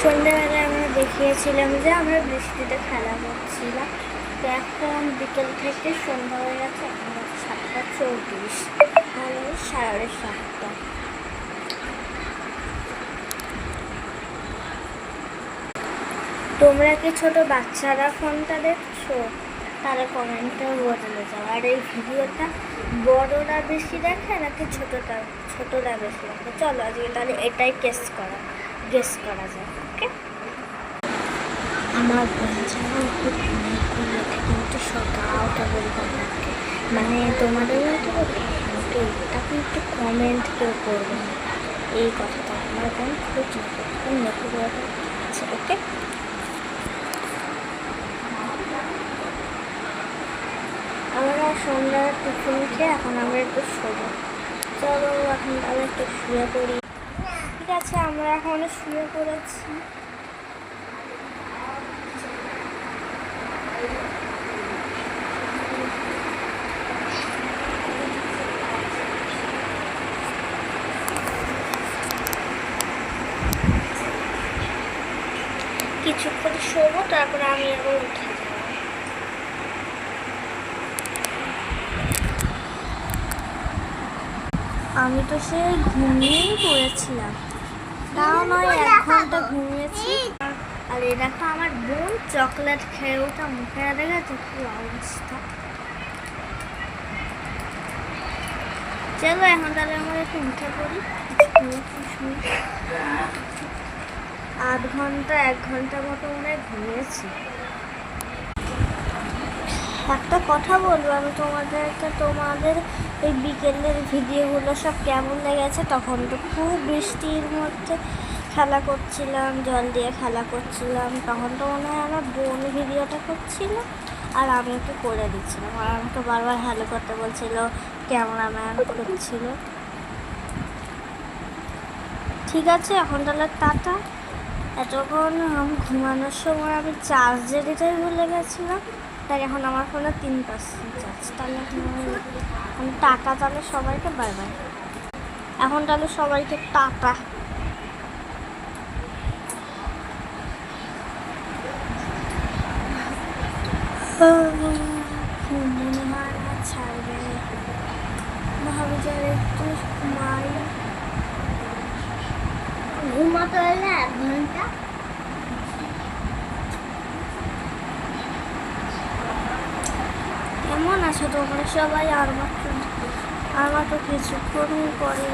সন্ধ্যাবেলায় আমরা দেখিয়েছিলাম যে আমরা বৃষ্টিতে খেলা করছিলাম। তো এখন বিকেল থেকে সন্ধ্যা হয়ে গেছে, এখন হচ্ছে 7:34, মানে 7:30। তোমরা কি ছোট বাচ্চারা ফোনটা দেখছো? তারা কমেন্টে বদলে যাও। আর এই ভিডিওটা বড়রা বেশি দেখে নাকি ছোটরা বেশি দেখে? চলো আজকে তাহলে এটাই গেস করা যায়। ওকে, আমার বাচ্চারা খুব কিন্তু সকালটা বলবো থাকে, মানে তোমাদের মতো এটা কিন্তু কমেন্ট কেউ করবে না এই কথাটা। আমার বোন খুব নেকুর আছে। ওকে, আমরা সন্ধ্যার টিফিন খেয়ে এখন আমরা একটু শোবো। চলো এখন তাহলে একটু শুয়ে পড়ি। ঠিক আছে, আমরা এখন শুয়ে পড়েছি। কিছুক্ষণ শোবো, তারপরে আমি আবার উঠে যাবো। আমি তো সে ঘুমিয়েই পড়েছিলাম, তাও নয় 1 ঘন্টা ঘুমিয়েছি। আর এই দেখো আমার বোন চকলেট খেয়ে ওটা মুখে দেখেছে কি অবস্থা। চলো এখন তাহলে আমরা একটু উঠে পড়ি। 1 ঘন্টা মতো মনে হয় ঘুমিয়েছি। একটা কথা বলবো আমি তোমাদেরকে, তোমাদের এই বিকেলের ভিডিওগুলো সব কেমন লেগেছে? তখন তো খুব বৃষ্টির মধ্যে খেলা করছিলাম, জল দিয়ে খেলা করছিলাম। তখন তো মনে হয় আমার বোন ভিডিওটা করছিল আর আমি ওকে করে দিচ্ছিলাম, আর আমাকে বারবার হ্যালো করতে বলছিল, ক্যামেরাম্যান করছিল। ঠিক আছে, এখন তাহলে টাটা। এতক্ষণ ঘুমানোর সময় আমি চার্জে দিতে ভুলে গেছিলাম, তাই এখন আমার ফোনে 3% চার্জ। তাহলে এখন টাটা, তাহলে সবাইকে বাই বাই। এখন তাহলে সবাইকে টাটা। মনে হয় না ছাড়বে, ভাবি যে একটু ঘুমাই। ঘুমাতে হলে 1 ঘন্টা। কেমন আছো তোমরা সবাই? আর মাত্র কিছুক্ষণ পরে